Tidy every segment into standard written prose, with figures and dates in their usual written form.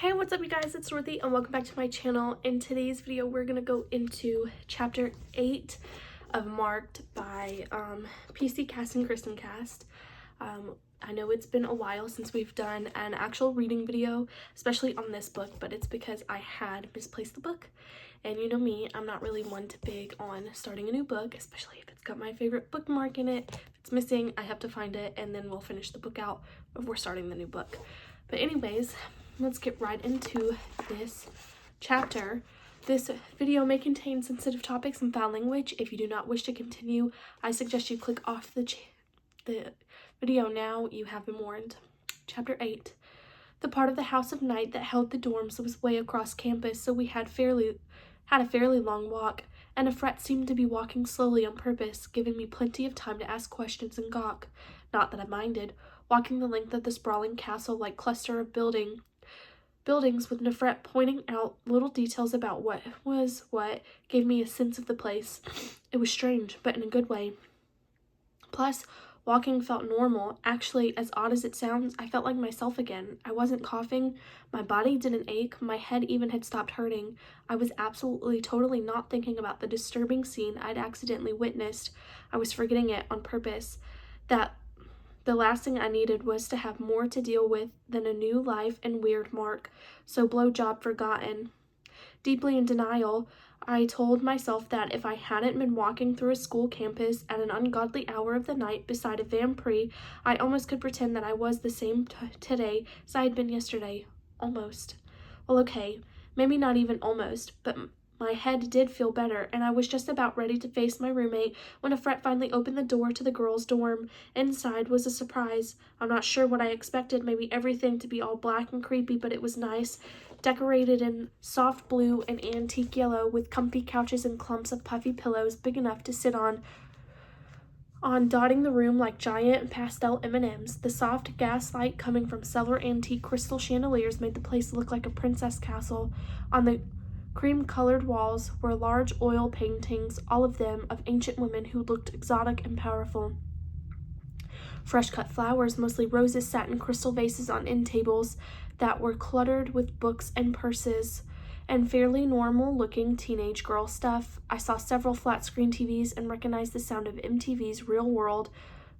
Hey, what's up you guys? It's Dorothy and welcome back to my channel. In today's video, we're gonna go into chapter 8 of Marked by PC Cast and Kristen Cast. I know it's been a while since we've done an actual reading video, especially on this book, but it's because I had misplaced the book. And you know me, I'm not really one to big on starting a new book, especially if it's got my favorite bookmark in it. If it's missing, I have to find it and then we'll finish the book out before starting the new book. But anyways, let's get right into this chapter. This video may contain sensitive topics and foul language. If you do not wish to continue, I suggest you click off the video now. You have been warned. Chapter 8. The part of the house of night that held the dorms was way across campus, so we had a fairly long walk, and Efret seemed to be walking slowly on purpose, giving me plenty of time to ask questions and gawk. Not that I minded, walking the length of the sprawling castle-like cluster of buildings with Nefret pointing out little details about what was what gave me a sense of the place. It was strange, but in a good way. Plus, walking felt normal. Actually, as odd as it sounds, I felt like myself again. I wasn't coughing, my body didn't ache, my head even had stopped hurting. I was absolutely, totally not thinking about the disturbing scene I'd accidentally witnessed. I was forgetting it on purpose. That the last thing I needed was to have more to deal with than a new life and weird Mark, so blowjob forgotten. Deeply in denial, I told myself that if I hadn't been walking through a school campus at an ungodly hour of the night beside a vampire, I almost could pretend that I was the same today as I had been yesterday. Almost. Well, okay, maybe not even almost, but my head did feel better, and I was just about ready to face my roommate when Efret finally opened the door to the girls' dorm. Inside was a surprise. I'm not sure what I expected, maybe everything to be all black and creepy, but it was nice. Decorated in soft blue and antique yellow, with comfy couches and clumps of puffy pillows big enough to sit on dotting the room like giant pastel M&Ms. The soft gaslight coming from several antique crystal chandeliers made the place look like a princess castle. On the cream-colored walls were large oil paintings, all of them of ancient women who looked exotic and powerful. Fresh-cut flowers, mostly roses, sat in crystal vases on end tables that were cluttered with books and purses and fairly normal-looking teenage girl stuff. I saw several flat-screen TVs and recognized the sound of MTV's Real World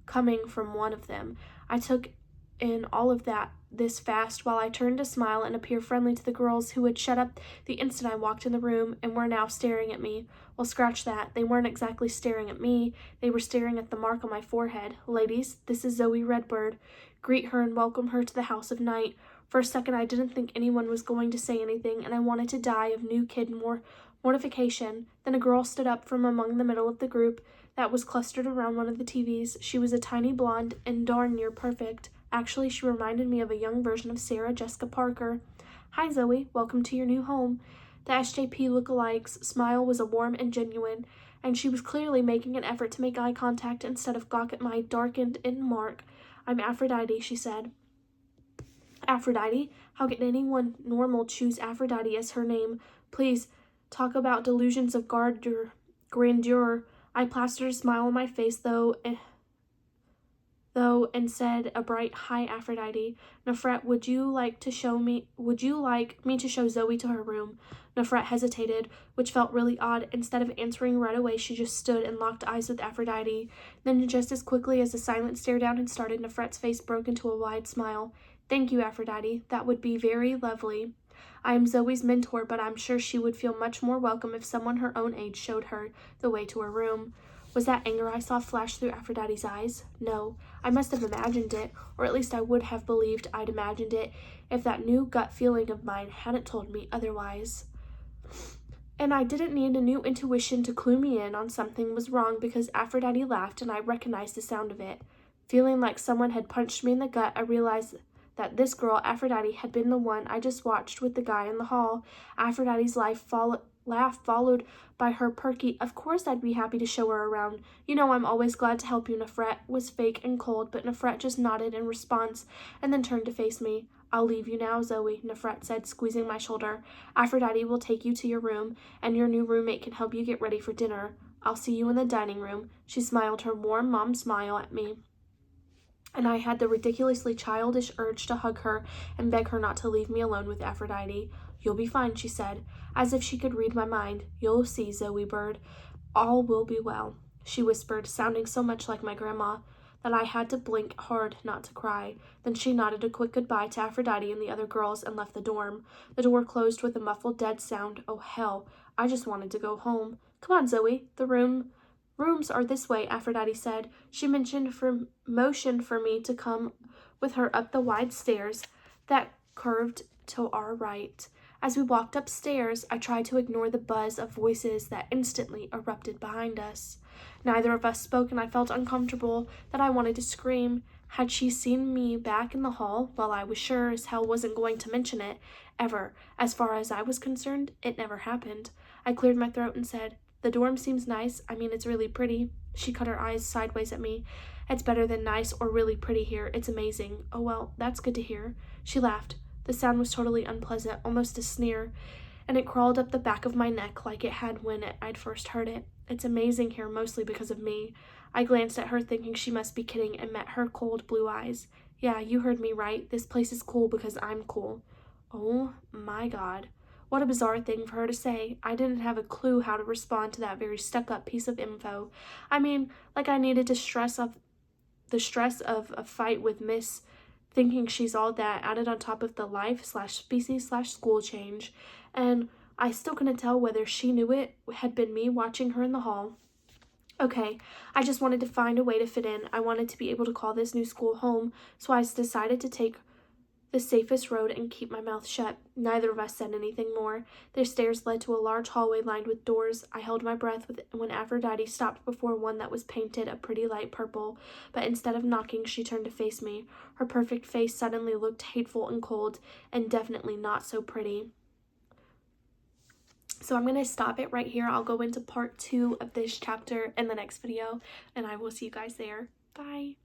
coming from one of them. I took in all of this fast while I turned to smile and appear friendly to the girls who had shut up the instant I walked in the room and were now staring at me. Well, scratch that. They weren't exactly staring at me. They were staring at the mark on my forehead. Ladies, this is Zoe Redbird. Greet her and welcome her to the house of night. For a second, I didn't think anyone was going to say anything, and I wanted to die of new kid mortification. Then a girl stood up from among the middle of the group that was clustered around one of the TVs. She was a tiny blonde and darn near perfect. Actually, she reminded me of a young version of Sarah Jessica Parker. Hi, Zoe. Welcome to your new home. The SJP lookalikes smile was warm and genuine, and she was clearly making an effort to make eye contact instead of gawk at my darkened-in Mark. I'm Aphrodite, she said. Aphrodite? How can anyone normal choose Aphrodite as her name? Please, talk about delusions of grandeur. I plastered a smile on my face, though, and said a bright hi, Aphrodite. Nefret, would you like me to show Zoe to her room? Nefret hesitated, which felt really odd. Instead of answering right away, she just stood and locked eyes with Aphrodite. Then, just as quickly as the silent stare down had started, Nefret's face broke into a wide smile. Thank you, Aphrodite. That would be very lovely. I am Zoe's mentor, but I'm sure she would feel much more welcome if someone her own age showed her the way to her room. Was that anger I saw flash through Aphrodite's eyes? No, I must have imagined it, or at least I would have believed I'd imagined it if that new gut feeling of mine hadn't told me otherwise. And I didn't need a new intuition to clue me in on something was wrong because Aphrodite laughed and I recognized the sound of it. Feeling like someone had punched me in the gut, I realized that this girl, Aphrodite, had been the one I just watched with the guy in the hall. Aphrodite's laugh followed by her perky, of course I'd be happy to show her around. You know I'm always glad to help you, Nefret, was fake and cold, but Nefret just nodded in response and then turned to face me. I'll leave you now, Zoe, Nefret said, squeezing my shoulder. Aphrodite will take you to your room, and your new roommate can help you get ready for dinner. I'll see you in the dining room. She smiled her warm mom smile at me. and I had the ridiculously childish urge to hug her and beg her not to leave me alone with Aphrodite. "You'll be fine," she said, as if she could read my mind. "You'll see, Zoe bird. All will be well," she whispered, sounding so much like my grandma that I had to blink hard not to cry. Then she nodded a quick goodbye to Aphrodite and the other girls and left the dorm. The door closed with a muffled dead sound. Oh hell, I just wanted to go home. "Come on, Zoe, the rooms are this way," Aphrodite said. She motioned for me to come with her up the wide stairs that curved to our right. As we walked upstairs, I tried to ignore the buzz of voices that instantly erupted behind us. Neither of us spoke, and I felt uncomfortable that I wanted to scream. Had she seen me back in the hall? Well, I was sure as hell wasn't going to mention it, ever. As far as I was concerned, it never happened. I cleared my throat and said, "The dorm seems nice. I mean, it's really pretty." She cut her eyes sideways at me. "It's better than nice or really pretty here. It's amazing." "Oh, well, that's good to hear." She laughed. The sound was totally unpleasant, almost a sneer, and it crawled up the back of my neck like it had when I'd first heard it. "It's amazing here, mostly because of me." I glanced at her, thinking she must be kidding, and met her cold blue eyes. "Yeah, you heard me right. This place is cool because I'm cool." Oh my God. What a bizarre thing for her to say. I didn't have a clue how to respond to that very stuck-up piece of info. I mean, like I needed to the stress of a fight with Miss, thinking she's all that, added on top of the life/species/school change, and I still couldn't tell whether she knew it had been me watching her in the hall. Okay, I just wanted to find a way to fit in. I wanted to be able to call this new school home, so I decided to take the safest road and keep my mouth shut. Neither of us said anything more. The stairs led to a large hallway lined with doors. I held my breath when Aphrodite stopped before one that was painted a pretty light purple, but instead of knocking, she turned to face me. Her perfect face suddenly looked hateful and cold, and definitely not so pretty. So I'm going to stop it right here. I'll go into part 2 of this chapter in the next video, and I will see you guys there. Bye.